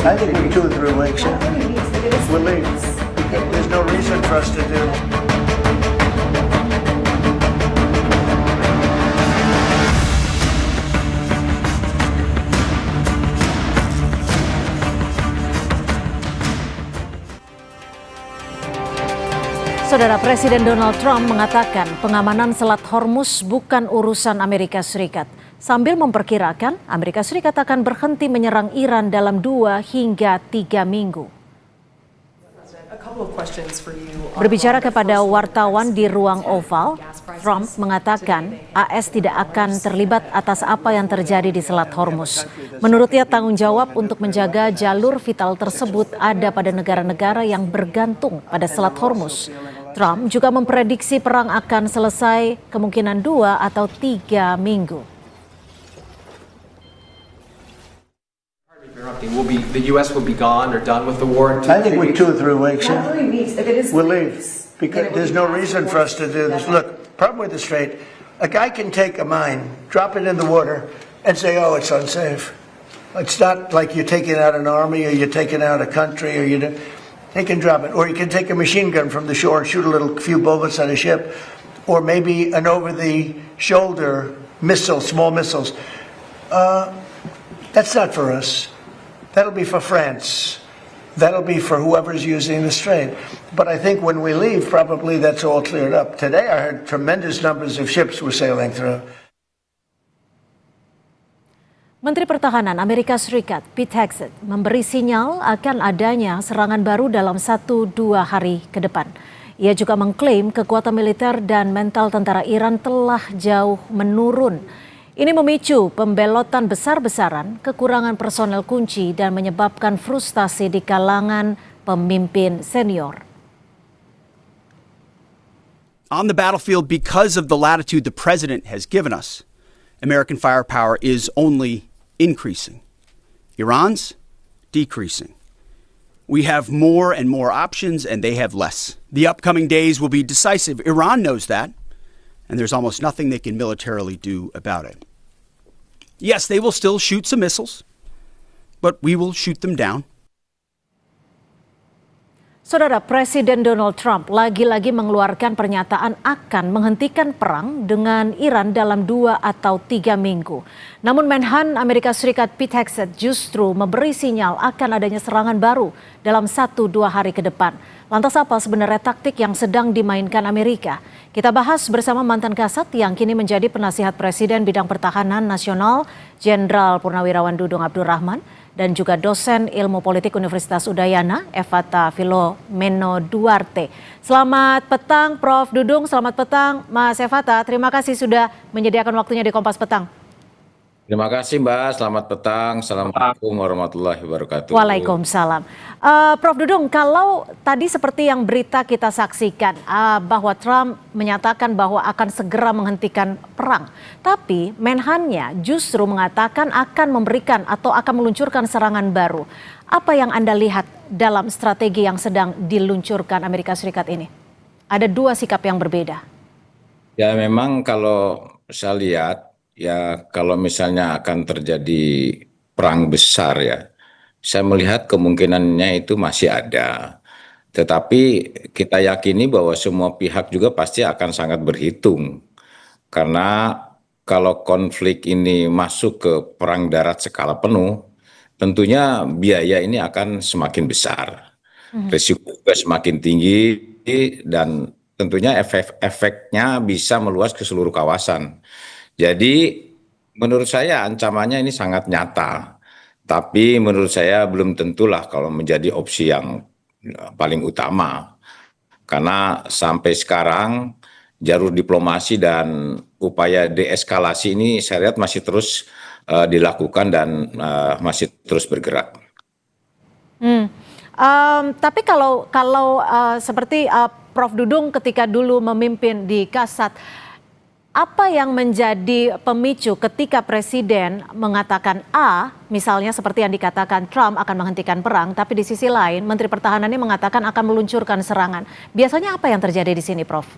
I think we 2 or 3 weeks. We'll leave. There's no reason for us to do. Saudara, Presiden Donald Trump mengatakan pengamanan Selat Hormuz bukan urusan Amerika Serikat. Sambil memperkirakan Amerika Serikat akan berhenti menyerang Iran dalam 2 hingga 3 minggu. Berbicara kepada wartawan di ruang Oval, Trump mengatakan AS tidak akan terlibat atas apa yang terjadi di Selat Hormuz. Menurutnya tanggung jawab untuk menjaga jalur vital tersebut ada pada negara-negara yang bergantung pada Selat Hormuz. Trump juga memprediksi perang akan selesai kemungkinan 2 atau 3 minggu. The U.S. will be gone or done with the war in 2 I think we 2 or 3 weeks. Not 3 weeks. If it is We'll 3 leave. weeks, Because then it there's will no be reason for us to do this. afterwards. Look, problem with the Strait, a guy can take a mine, drop it in the water, and say, oh, it's unsafe. It's not like you're taking out an army or you're taking out a country or they can drop it. Or you can take a machine gun from the shore and shoot a few bullets at a ship. Or maybe an over-the-shoulder missile, small missiles. That's not for us. That'll be for France. That'll be for whoever's using the Strait. But I think when we leave, probably that's all cleared up. Today I heard tremendous numbers of ships were sailing through. Menteri Pertahanan Amerika Serikat Pete Hegseth memberi sinyal akan adanya serangan baru dalam 1-2 hari ke depan. Ia juga mengklaim kekuatan militer dan mental tentara Iran telah jauh menurun. Ini memicu pembelotan besar-besaran, kekurangan personel kunci dan menyebabkan frustasi di kalangan pemimpin senior. On the battlefield, because of the latitude the president has given us, American firepower is only increasing. Iran's decreasing. We have more and more options, and they have less. The upcoming days will be decisive. Iran knows that, and there's almost nothing they can militarily do about it. Yes, they will still shoot some missiles, but we will shoot them down. Saudara, Presiden Donald Trump lagi-lagi mengeluarkan pernyataan akan menghentikan perang dengan Iran dalam 2 atau 3 minggu. Namun Menhan Amerika Serikat Pete Hegseth justru memberi sinyal akan adanya serangan baru dalam 1-2 hari ke depan. Lantas apa sebenarnya taktik yang sedang dimainkan Amerika? Kita bahas bersama mantan Kasat yang kini menjadi penasihat Presiden bidang pertahanan nasional, Jenderal Purnawirawan Dudung Abdurrahman, dan juga dosen ilmu politik Universitas Udayana, Evata Filomeno Duarte. Selamat petang Prof. Dudung, selamat petang Mas Evata. Terima kasih sudah menyediakan waktunya di Kompas Petang. Terima kasih Mbak, selamat petang. Assalamualaikum warahmatullahi wabarakatuh. Waalaikumsalam. Prof. Dudung, kalau tadi seperti yang berita kita saksikan bahwa Trump menyatakan bahwa akan segera menghentikan perang. Tapi Menhannya justru mengatakan akan memberikan atau akan meluncurkan serangan baru. Apa yang Anda lihat dalam strategi yang sedang diluncurkan Amerika Serikat ini? Ada 2 sikap yang berbeda. Ya memang kalau saya lihat, ya kalau misalnya akan terjadi perang besar ya, saya melihat kemungkinannya itu masih ada. Tetapi kita yakini bahwa semua pihak juga pasti akan sangat berhitung. Karena kalau konflik ini masuk ke perang darat skala penuh, tentunya biaya ini akan semakin besar. Risiko juga semakin tinggi dan tentunya efeknya bisa meluas ke seluruh kawasan. Jadi menurut saya ancamannya ini sangat nyata, tapi menurut saya belum tentulah kalau menjadi opsi yang paling utama. Karena sampai sekarang jalur diplomasi dan upaya deeskalasi ini saya lihat masih terus dilakukan dan masih terus bergerak. Tapi kalau seperti Prof. Dudung ketika dulu memimpin di Kasat, apa yang menjadi pemicu ketika Presiden mengatakan A, misalnya seperti yang dikatakan Trump akan menghentikan perang, tapi di sisi lain Menteri Pertahanannya mengatakan akan meluncurkan serangan. Biasanya apa yang terjadi di sini, Prof?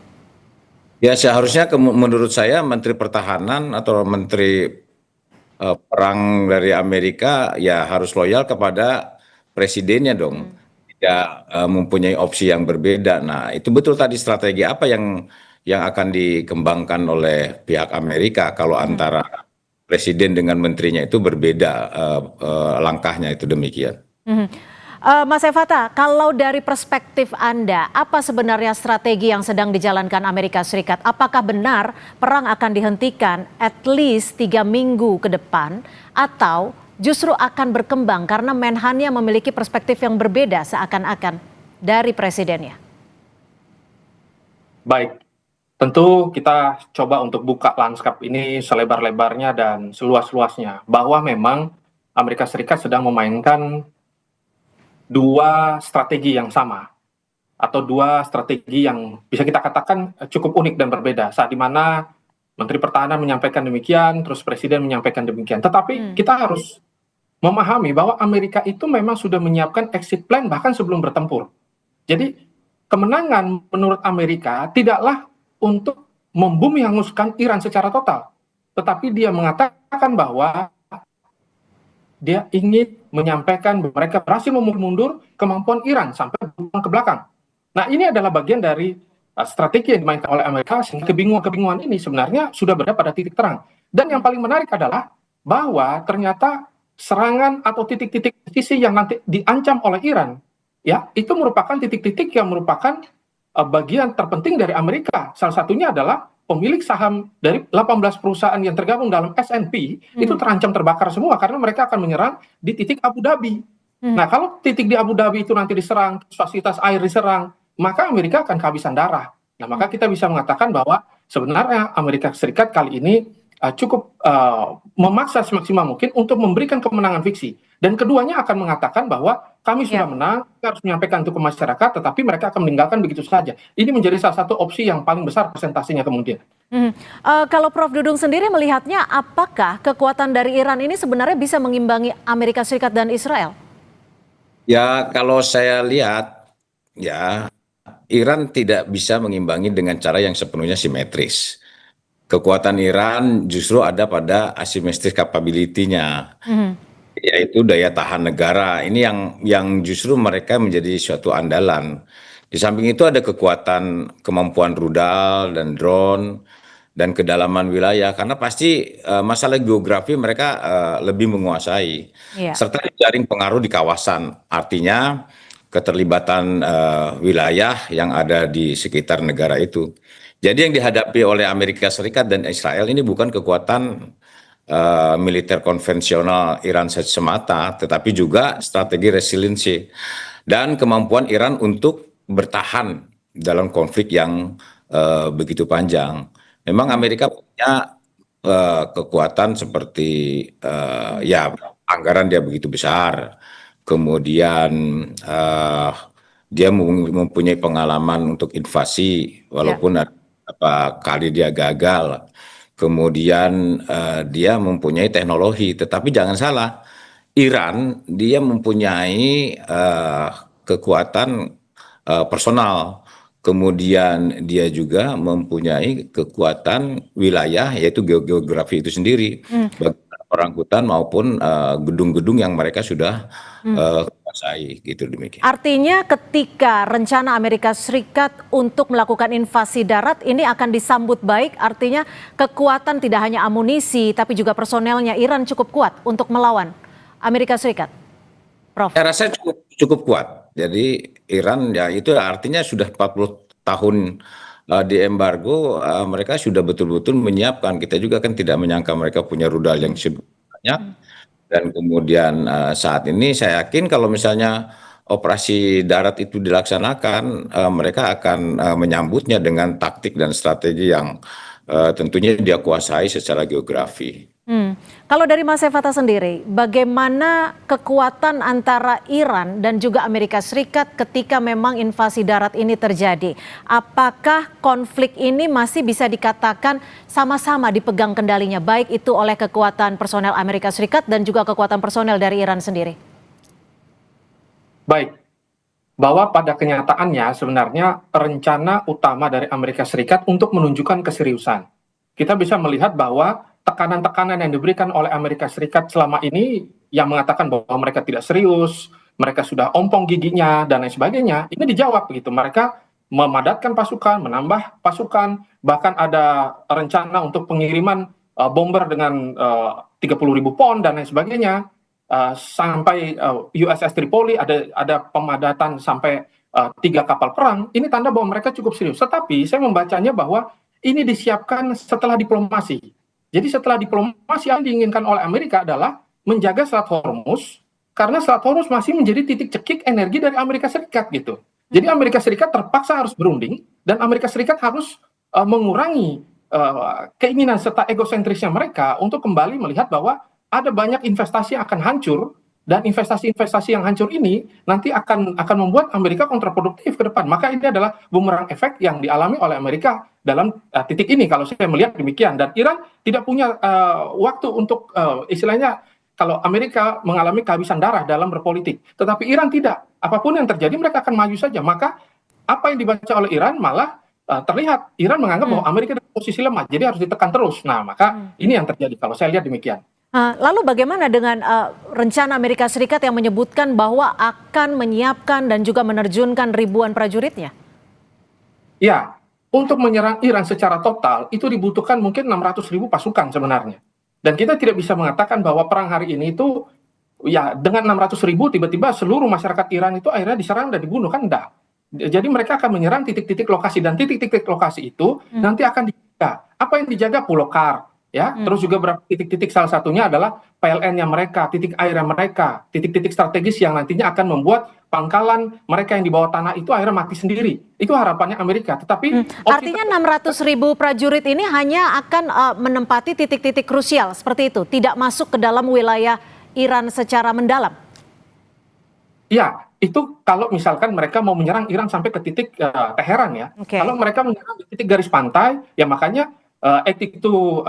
Ya seharusnya menurut saya Menteri Pertahanan atau Menteri Perang dari Amerika ya harus loyal kepada presidennya dong, tidak mempunyai opsi yang berbeda. Nah, itu betul tadi strategi apa yang akan dikembangkan oleh pihak Amerika kalau antara presiden dengan menterinya itu berbeda langkahnya itu demikian. Mhm. Mas Evata, kalau dari perspektif Anda, apa sebenarnya strategi yang sedang dijalankan Amerika Serikat? Apakah benar perang akan dihentikan at least 3 minggu ke depan, atau justru akan berkembang karena Menhan-nya memiliki perspektif yang berbeda seakan-akan dari presidennya? Baik, tentu kita coba untuk buka lanskap ini selebar-lebarnya dan seluas-luasnya, bahwa memang Amerika Serikat sedang memainkan dua strategi yang sama, atau dua strategi yang bisa kita katakan cukup unik dan berbeda, saat dimana Menteri Pertahanan menyampaikan demikian, terus Presiden menyampaikan demikian. Tetapi kita harus memahami bahwa Amerika itu memang sudah menyiapkan exit plan bahkan sebelum bertempur. Jadi kemenangan menurut Amerika tidaklah untuk membumi hanguskan Iran secara total, tetapi dia mengatakan bahwa dia ingin menyampaikan bahwa mereka berhasil mundur kemampuan Iran sampai ke belakang. Nah, ini adalah bagian dari strategi yang dimainkan oleh Amerika, sehingga kebingungan ini sebenarnya sudah berada pada titik terang. Dan yang paling menarik adalah bahwa ternyata serangan atau titik-titik sisi yang nanti diancam oleh Iran, ya, itu merupakan titik-titik yang merupakan bagian terpenting dari Amerika. Salah satunya adalah pemilik saham dari 18 perusahaan yang tergabung dalam S&P itu terancam terbakar semua karena mereka akan menyerang di titik Abu Dhabi. Nah, kalau titik di Abu Dhabi itu nanti diserang, fasilitas air diserang, maka Amerika akan kehabisan darah. Nah, maka kita bisa mengatakan bahwa sebenarnya Amerika Serikat kali ini cukup memaksa semaksimal mungkin untuk memberikan kemenangan fiksi. Dan keduanya akan mengatakan bahwa kami sudah menang, kita harus menyampaikan itu ke masyarakat, tetapi mereka akan meninggalkan begitu saja. Ini menjadi salah satu opsi yang paling besar presentasinya kemudian. Kalau Prof. Dudung sendiri melihatnya, apakah kekuatan dari Iran ini sebenarnya bisa mengimbangi Amerika Serikat dan Israel? Ya, kalau saya lihat, ya, Iran tidak bisa mengimbangi dengan cara yang sepenuhnya simetris. Kekuatan Iran justru ada pada asymmetric capability-nya, yaitu daya tahan negara. Ini yang justru mereka menjadi suatu andalan. Di samping itu ada kekuatan kemampuan rudal dan drone dan kedalaman wilayah, karena pasti masalah geografi mereka lebih menguasai, serta jaring pengaruh di kawasan. Artinya keterlibatan wilayah yang ada di sekitar negara itu. Jadi yang dihadapi oleh Amerika Serikat dan Israel ini bukan kekuatan militer konvensional Iran semata, tetapi juga strategi resiliensi dan kemampuan Iran untuk bertahan dalam konflik yang begitu panjang. Memang Amerika punya kekuatan seperti ya, anggaran dia begitu besar, kemudian dia mempunyai pengalaman untuk invasi walaupun apa kali dia gagal. Kemudian dia mempunyai teknologi, tetapi jangan salah, Iran dia mempunyai kekuatan personal, kemudian dia juga mempunyai kekuatan wilayah, yaitu geografi itu sendiri, baik oranghutan maupun gedung-gedung yang mereka sudah kuasai, gitu demikian. Artinya ketika rencana Amerika Serikat untuk melakukan invasi darat ini akan disambut baik, artinya kekuatan tidak hanya amunisi tapi juga personelnya Iran cukup kuat untuk melawan Amerika Serikat, Prof. Saya rasa cukup kuat. Jadi Iran ya itu artinya sudah 40 tahun di embargo, mereka sudah betul-betul menyiapkan. Kita juga kan tidak menyangka mereka punya rudal yang banyak. Dan kemudian saat ini saya yakin kalau misalnya operasi darat itu dilaksanakan, mereka akan menyambutnya dengan taktik dan strategi yang tentunya dia kuasai secara geografi. Kalau dari Mas Evata sendiri, bagaimana kekuatan antara Iran dan juga Amerika Serikat ketika memang invasi darat ini terjadi? Apakah konflik ini masih bisa dikatakan sama-sama dipegang kendalinya, baik itu oleh kekuatan personel Amerika Serikat dan juga kekuatan personel dari Iran sendiri? Baik, bahwa pada kenyataannya sebenarnya rencana utama dari Amerika Serikat untuk menunjukkan keseriusan. Kita bisa melihat bahwa tekanan-tekanan yang diberikan oleh Amerika Serikat selama ini yang mengatakan bahwa mereka tidak serius, mereka sudah ompong giginya dan lain sebagainya. Ini dijawab begitu. Mereka memadatkan pasukan, menambah pasukan, bahkan ada rencana untuk pengiriman bomber dengan 30.000 pon dan lain sebagainya. Sampai USS Tripoli ada pemadatan sampai 3 kapal perang. Ini tanda bahwa mereka cukup serius. Tetapi saya membacanya bahwa ini disiapkan setelah diplomasi. Jadi setelah diplomasi yang diinginkan oleh Amerika adalah menjaga Selat Hormuz, karena Selat Hormuz masih menjadi titik cekik energi dari Amerika Serikat gitu. Jadi Amerika Serikat terpaksa harus berunding dan Amerika Serikat harus mengurangi keinginan serta egosentrisnya mereka untuk kembali melihat bahwa ada banyak investasi yang akan hancur, dan investasi-investasi yang hancur ini nanti akan membuat Amerika kontraproduktif ke depan. Maka ini adalah bumerang efek yang dialami oleh Amerika dalam titik ini, kalau saya melihat demikian. Dan Iran tidak punya waktu untuk istilahnya, kalau Amerika mengalami kehabisan darah dalam berpolitik, tetapi Iran tidak. Apapun yang terjadi mereka akan maju saja. Maka apa yang dibaca oleh Iran malah terlihat Iran menganggap bahwa Amerika dalam posisi lemah, jadi harus ditekan terus. Nah, maka ini yang terjadi kalau saya lihat demikian. Lalu bagaimana dengan rencana Amerika Serikat yang menyebutkan bahwa akan menyiapkan dan juga menerjunkan ribuan prajuritnya? Ya, untuk menyerang Iran secara total itu dibutuhkan mungkin 600.000 pasukan sebenarnya. Dan kita tidak bisa mengatakan bahwa perang hari ini itu ya dengan 600.000 tiba-tiba seluruh masyarakat Iran itu akhirnya diserang dan dibunuh, kan enggak. Jadi mereka akan menyerang titik-titik lokasi, dan titik-titik lokasi itu nanti akan dijaga. Apa yang dijaga? Pulau Kar. Ya, terus juga beberapa titik-titik, salah satunya adalah PLN-nya mereka, titik airnya mereka, titik-titik strategis yang nantinya akan membuat pangkalan mereka yang di bawah tanah itu akhirnya mati sendiri. Itu harapannya Amerika. Tetapi artinya 600.000 prajurit ini hanya akan menempati titik-titik krusial seperti itu, tidak masuk ke dalam wilayah Iran secara mendalam. ya, itu kalau misalkan mereka mau menyerang Iran sampai ke titik Teheran ya. Kalau mereka menyerang di titik garis pantai, ya makanya etik itu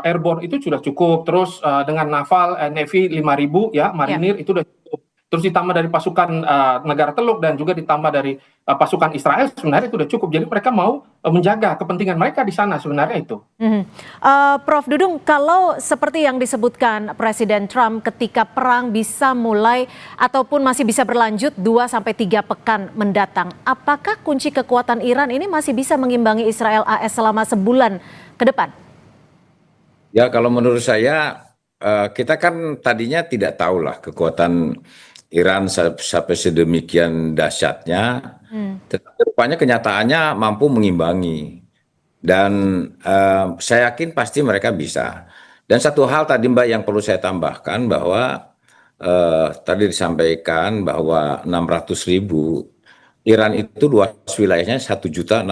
airborne itu sudah cukup. Terus dengan naval Navy 5.000 ya, marinir itu sudah cukup. Terus ditambah dari pasukan negara Teluk dan juga ditambah dari pasukan Israel, sebenarnya itu sudah cukup. Jadi mereka mau menjaga kepentingan mereka di sana sebenarnya itu. Prof. Dudung, kalau seperti yang disebutkan Presiden Trump ketika perang bisa mulai ataupun masih bisa berlanjut 2-3 pekan mendatang, apakah kunci kekuatan Iran ini masih bisa mengimbangi Israel AS selama sebulan ke depan? Ya, kalau menurut saya kita kan tadinya tidak tahulah kekuatan Iran sampai sedemikian dahsyatnya, tetapi rupanya kenyataannya mampu mengimbangi. Dan saya yakin pasti mereka bisa. Dan satu hal tadi Mbak yang perlu saya tambahkan bahwa tadi disampaikan bahwa 600.000, Iran itu luas wilayahnya 1.617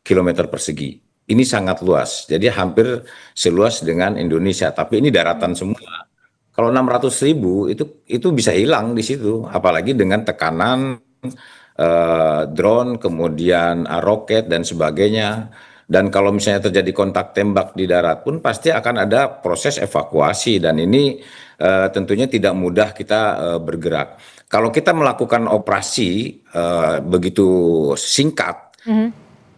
km persegi. Ini sangat luas, jadi hampir seluas dengan Indonesia, tapi ini daratan semua. Kalau 600.000 itu bisa hilang di situ, apalagi dengan tekanan drone, kemudian roket dan sebagainya. Dan kalau misalnya terjadi kontak tembak di darat pun pasti akan ada proses evakuasi, dan ini tentunya tidak mudah kita bergerak. Kalau kita melakukan operasi begitu singkat,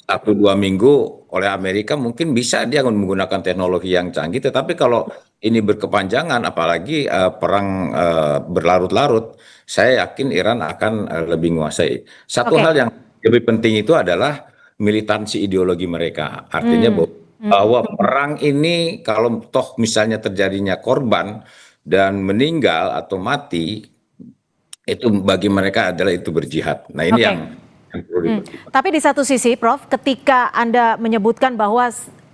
1-2 minggu oleh Amerika mungkin bisa dia menggunakan teknologi yang canggih, tetapi kalau ini berkepanjangan apalagi perang berlarut-larut, saya yakin Iran akan lebih menguasai. Satu hal yang lebih penting itu adalah militansi ideologi mereka. Artinya bahwa perang ini kalau toh misalnya terjadinya korban dan meninggal atau mati, itu bagi mereka adalah itu berjihad. Nah ini yang Tapi di satu sisi, Prof, ketika Anda menyebutkan bahwa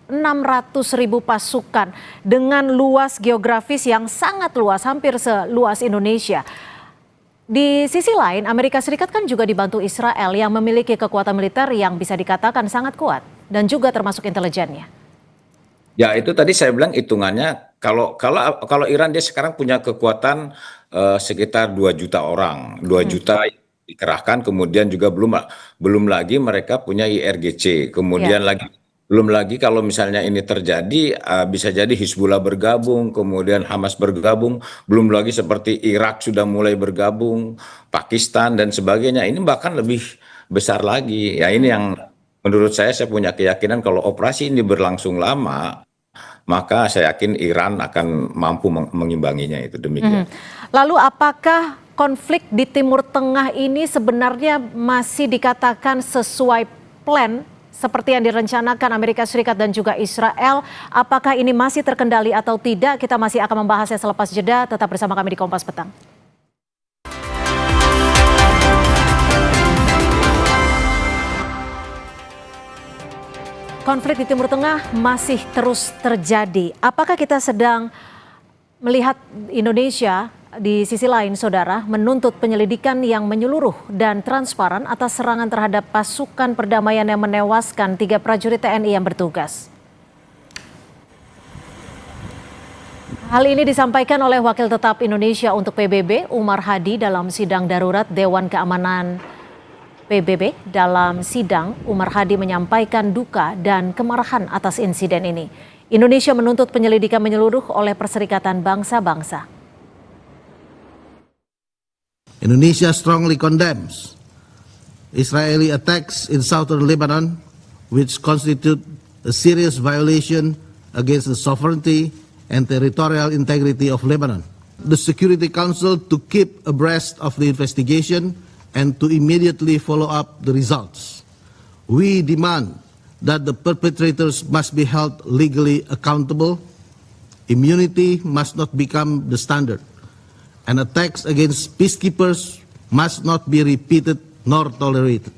600.000 pasukan dengan luas geografis yang sangat luas, hampir seluas Indonesia. Di sisi lain, Amerika Serikat kan juga dibantu Israel yang memiliki kekuatan militer yang bisa dikatakan sangat kuat dan juga termasuk intelijennya. Ya, itu tadi saya bilang hitungannya kalau Iran dia sekarang punya kekuatan sekitar 2 juta orang, 2 juta dikerahkan, kemudian juga belum lagi mereka punya IRGC, kemudian belum lagi kalau misalnya ini terjadi bisa jadi Hizbullah bergabung, kemudian Hamas bergabung, belum lagi seperti Irak sudah mulai bergabung, Pakistan dan sebagainya. Ini bahkan lebih besar lagi. Ya ini yang menurut saya punya keyakinan kalau operasi ini berlangsung lama, maka saya yakin Iran akan mampu mengimbanginya, itu demikian. Lalu apakah konflik di Timur Tengah ini sebenarnya masih dikatakan sesuai plan seperti yang direncanakan Amerika Serikat dan juga Israel? Apakah ini masih terkendali atau tidak? Kita masih akan membahasnya selepas jeda. Tetap bersama kami di Kompas Petang. Konflik di Timur Tengah masih terus terjadi. Apakah kita sedang melihat Indonesia di sisi lain, saudara, menuntut penyelidikan yang menyeluruh dan transparan atas serangan terhadap pasukan perdamaian yang menewaskan 3 prajurit TNI yang bertugas? Hal ini disampaikan oleh Wakil Tetap Indonesia untuk PBB, Umar Hadi, dalam sidang darurat Dewan Keamanan PBB. Dalam sidang, Umar Hadi menyampaikan duka dan kemarahan atas insiden ini. Indonesia menuntut penyelidikan menyeluruh oleh Perserikatan Bangsa-Bangsa. Indonesia strongly condemns Israeli attacks in southern Lebanon, which constitute a serious violation against the sovereignty and territorial integrity of Lebanon. The Security Council to keep abreast of the investigation and to immediately follow up the results. We demand that the perpetrators must be held legally accountable. Immunity must not become the standard, and attacks against peacekeepers must not be repeated nor tolerated.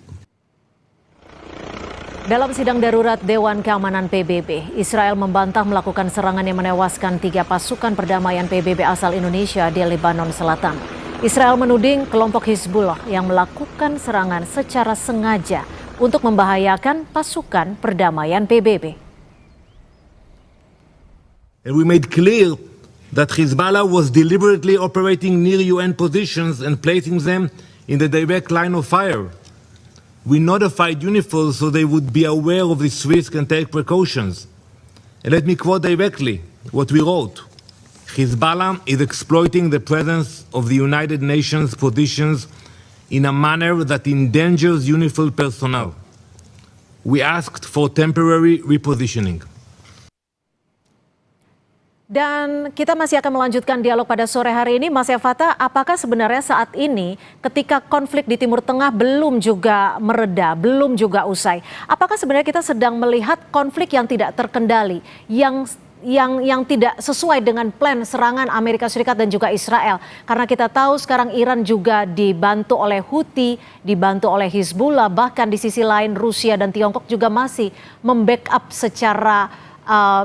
Dalam sidang darurat Dewan Keamanan PBB, Israel membantah melakukan serangan yang menewaskan 3 pasukan perdamaian PBB asal Indonesia di Lebanon Selatan. Israel menuding kelompok Hizbullah yang melakukan serangan secara sengaja untuk membahayakan pasukan perdamaian PBB. And we made clear that Hezbollah was deliberately operating near UN positions and placing them in the direct line of fire. We notified UNIFIL so they would be aware of this risk and take precautions. And let me quote directly what we wrote. Hezbollah is exploiting the presence of the United Nations positions in a manner that endangers UNIFIL personnel. We asked for temporary repositioning. Dan kita masih akan melanjutkan dialog pada sore hari ini. Mas Yafata, apakah sebenarnya saat ini ketika konflik di Timur Tengah belum juga mereda, belum juga usai, apakah sebenarnya kita sedang melihat konflik yang tidak terkendali, yang tidak sesuai dengan plan serangan Amerika Serikat dan juga Israel? Karena kita tahu sekarang Iran juga dibantu oleh Houthi, dibantu oleh Hizbullah, bahkan di sisi lain Rusia dan Tiongkok juga masih membackup secara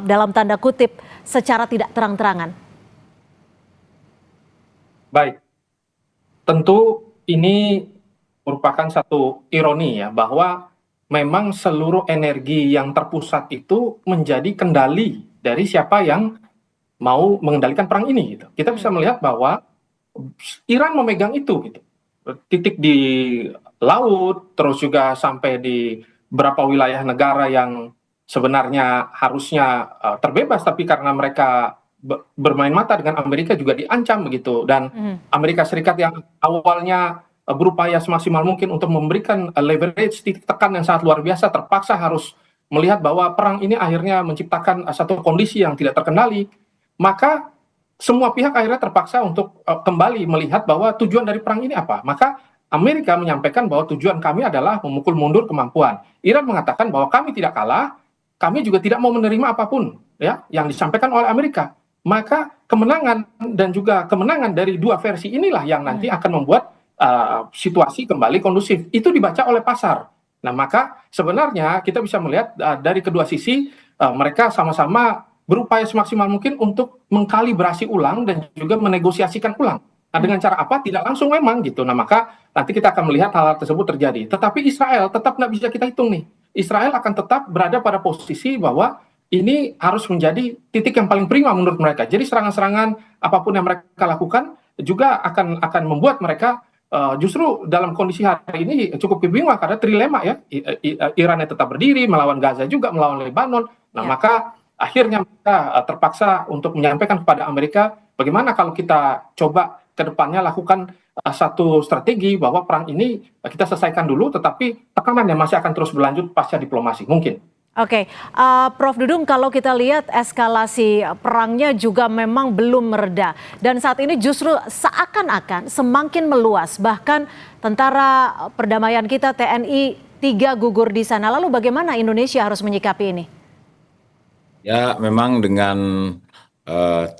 dalam tanda kutip secara tidak terang-terangan. Baik, tentu ini merupakan satu ironi ya, bahwa memang seluruh energi yang terpusat itu menjadi kendali dari siapa yang mau mengendalikan perang ini gitu. Kita bisa melihat bahwa Iran memegang itu gitu. Titik di laut, terus juga sampai di beberapa wilayah negara yang sebenarnya harusnya terbebas, tapi karena mereka bermain mata dengan Amerika juga diancam begitu. Dan Amerika Serikat yang awalnya berupaya semaksimal mungkin untuk memberikan leverage, titik tekan yang sangat luar biasa, terpaksa harus melihat bahwa perang ini akhirnya menciptakan satu kondisi yang tidak terkendali. Maka semua pihak akhirnya terpaksa untuk kembali melihat bahwa tujuan dari perang ini apa. Maka Amerika menyampaikan bahwa tujuan kami adalah memukul mundur kemampuan. Iran mengatakan bahwa kami tidak kalah, kami juga tidak mau menerima apapun ya yang disampaikan oleh Amerika. Maka kemenangan dan juga kemenangan dari dua versi inilah yang nanti akan membuat situasi kembali kondusif. Itu dibaca oleh pasar. Nah, maka sebenarnya kita bisa melihat dari kedua sisi mereka sama-sama berupaya semaksimal mungkin untuk mengkalibrasi ulang dan juga menegosiasikan ulang. Nah, dengan cara apa? Tidak langsung memang gitu. Nah, maka nanti kita akan melihat hal tersebut terjadi. Tetapi Israel tetap nggak bisa kita hitung nih. Israel akan tetap berada pada posisi bahwa ini harus menjadi titik yang paling prima menurut mereka. Jadi serangan-serangan apapun yang mereka lakukan juga akan membuat mereka justru dalam kondisi hari ini cukup kebingungan karena trilema ya. Iran yang tetap berdiri melawan Gaza juga melawan Lebanon. Nah, maka akhirnya mereka terpaksa untuk menyampaikan kepada Amerika bagaimana kalau kita coba ke depannya lakukan satu strategi bahwa perang ini kita selesaikan dulu, tetapi tekanan yang masih akan terus berlanjut pasca diplomasi mungkin. Oke, Prof. Dudung, kalau kita lihat eskalasi perangnya juga memang belum mereda. Dan saat ini justru seakan-akan semakin meluas. Bahkan tentara perdamaian kita, TNI, 3 gugur di sana. Lalu bagaimana Indonesia harus menyikapi ini? Ya, memang dengan 3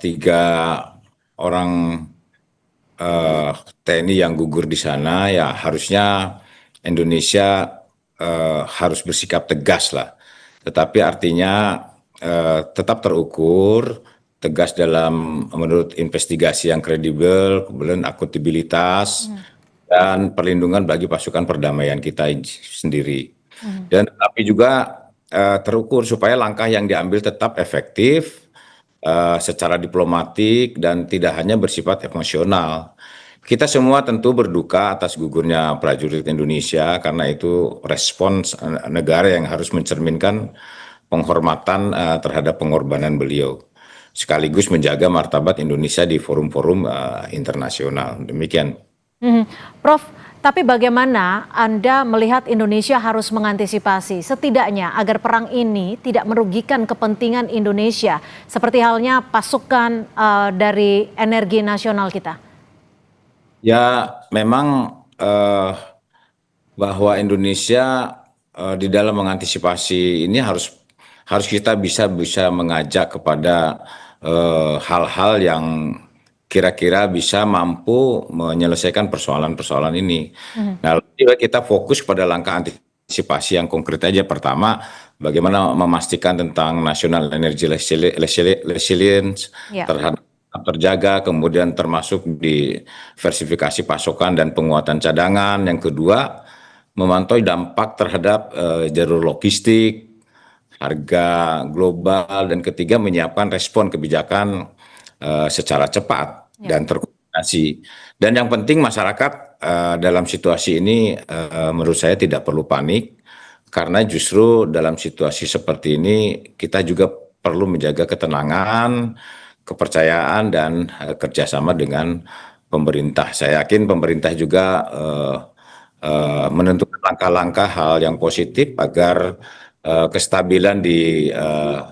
orang TNI yang gugur di sana, ya harusnya Indonesia harus bersikap tegas lah. Tetapi artinya tetap terukur, tegas dalam menurut investigasi yang kredibel, kemudian akuntabilitas dan perlindungan bagi pasukan perdamaian kita sendiri. Dan tapi juga terukur supaya langkah yang diambil tetap efektif secara diplomatik dan tidak hanya bersifat emosional. Kita semua tentu berduka atas gugurnya prajurit Indonesia karena itu respons negara yang harus mencerminkan penghormatan terhadap pengorbanan beliau. Sekaligus menjaga martabat Indonesia di forum-forum internasional. Demikian. Prof, tapi bagaimana Anda melihat Indonesia harus mengantisipasi setidaknya agar perang ini tidak merugikan kepentingan Indonesia seperti halnya pasukan dari energi nasional kita? Ya, memang bahwa Indonesia di dalam mengantisipasi ini harus kita bisa mengajak kepada hal-hal yang kira-kira bisa mampu menyelesaikan persoalan-persoalan ini. Nah, lalu kita fokus pada langkah antisipasi yang konkret aja. Pertama, bagaimana memastikan tentang national energy resilience terhadap terjaga, kemudian termasuk diversifikasi pasokan dan penguatan cadangan. Yang kedua, memantau dampak terhadap jalur logistik, harga global, dan ketiga menyiapkan respon kebijakan secara cepat dan terkoordinasi. Dan yang penting masyarakat dalam situasi ini menurut saya tidak perlu panik, karena justru dalam situasi seperti ini kita juga perlu menjaga ketenangan, kepercayaan dan kerjasama dengan pemerintah. Saya yakin pemerintah juga menentukan langkah-langkah hal yang positif agar kestabilan di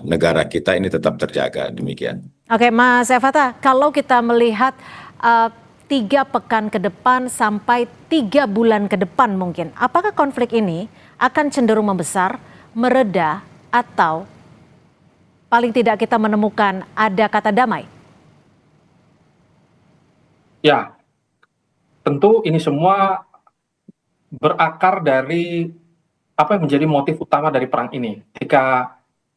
negara kita ini tetap terjaga. Demikian. Oke, Mas Evata, kalau kita melihat 3 pekan ke depan sampai 3 bulan ke depan mungkin, apakah konflik ini akan cenderung membesar, mereda, atau paling tidak kita menemukan ada kata damai? Ya, tentu ini semua berakar dari apa yang menjadi motif utama dari perang ini. Ketika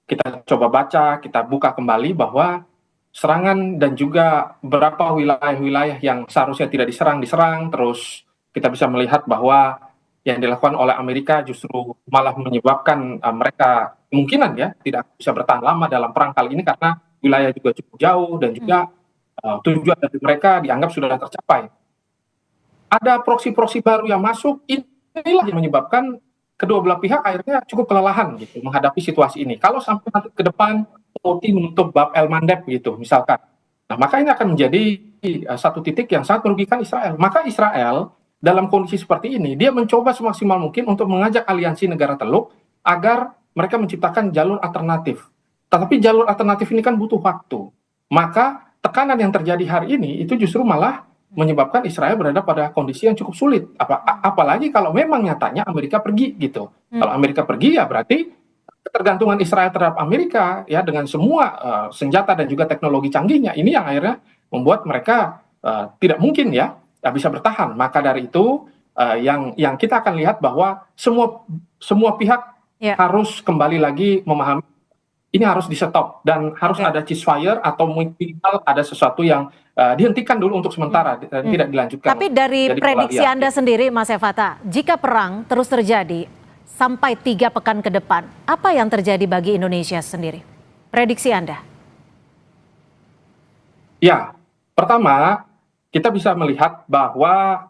kita coba baca, kita buka kembali bahwa serangan dan juga beberapa wilayah-wilayah yang seharusnya tidak diserang, terus kita bisa melihat bahwa yang dilakukan oleh Amerika justru malah menyebabkan mereka kemungkinan ya tidak bisa bertahan lama dalam perang kali ini karena wilayah juga cukup jauh dan juga tujuan dari mereka dianggap sudah tercapai. Ada proksi-proksi baru yang masuk, inilah yang menyebabkan kedua belah pihak akhirnya cukup kelelahan gitu menghadapi situasi ini. Kalau sampai nanti ke depan Houthi menutup Bab el Mandeb gitu misalkan, nah maka ini akan menjadi satu titik yang sangat merugikan Israel. Maka Israel dalam kondisi seperti ini dia mencoba semaksimal mungkin untuk mengajak aliansi negara Teluk agar mereka menciptakan jalur alternatif. Tetapi jalur alternatif ini kan butuh waktu. Maka tekanan yang terjadi hari ini itu justru malah menyebabkan Israel berada pada kondisi yang cukup sulit. Apalagi kalau memang nyatanya Amerika pergi gitu. Kalau Amerika pergi ya berarti ketergantungan Israel terhadap Amerika ya dengan semua senjata dan juga teknologi canggihnya ini yang akhirnya membuat mereka tidak mungkin ya bisa bertahan. Maka dari itu yang kita akan lihat bahwa semua pihak harus kembali lagi memahami ini harus di-stop dan harus ada ceasefire atau minimal ada sesuatu yang dihentikan dulu untuk sementara dan tidak dilanjutkan. Tapi dari prediksi Anda sendiri, Mas Evata, jika perang terus terjadi sampai 3 pekan ke depan, apa yang terjadi bagi Indonesia sendiri? Prediksi Anda? Ya, pertama kita bisa melihat bahwa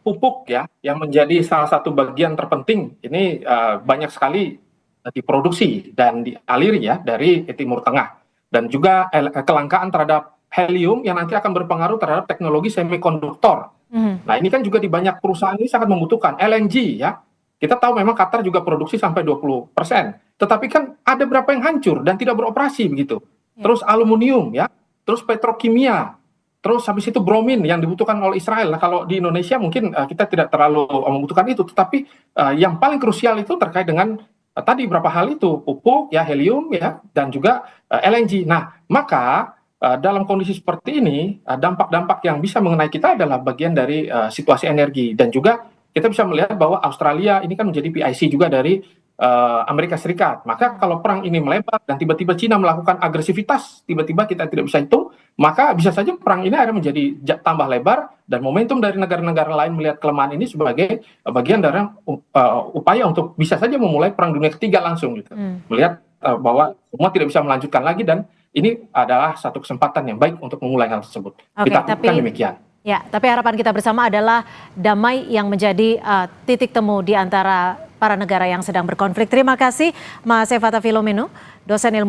pupuk ya yang menjadi salah satu bagian terpenting ini banyak sekali diproduksi dan dialiri ya dari Timur Tengah, dan juga kelangkaan terhadap helium yang nanti akan berpengaruh terhadap teknologi semikonduktor. Nah ini kan juga di banyak perusahaan ini sangat membutuhkan LNG ya, Kita tahu memang Qatar juga produksi sampai 20%. Tetapi kan ada berapa yang hancur dan tidak beroperasi begitu. Terus aluminium ya, terus petrokimia, terus habis itu bromin yang dibutuhkan oleh Israel. Nah, kalau di Indonesia mungkin kita tidak terlalu membutuhkan itu, tetapi yang paling krusial itu terkait dengan tadi beberapa hal itu, pupuk ya, helium ya, dan juga LNG. Nah, maka dalam kondisi seperti ini, dampak-dampak yang bisa mengenai kita adalah bagian dari situasi energi. Dan juga kita bisa melihat bahwa Australia ini kan menjadi PIC juga dari Amerika Serikat. Maka kalau perang ini melebar dan tiba-tiba Cina melakukan agresivitas, tiba-tiba kita tidak bisa hitung, maka bisa saja perang ini akan menjadi tambah lebar dan momentum dari negara-negara lain melihat kelemahan ini sebagai bagian dari upaya untuk bisa saja memulai perang dunia ketiga langsung gitu. Melihat bahwa semua tidak bisa melanjutkan lagi dan ini adalah satu kesempatan yang baik untuk memulai hal tersebut. Kita lakukan demikian. Ya, tapi harapan kita bersama adalah damai yang menjadi titik temu di antara para negara yang sedang berkonflik. Terima kasih Mas Evata Filomeno, dosen ilmu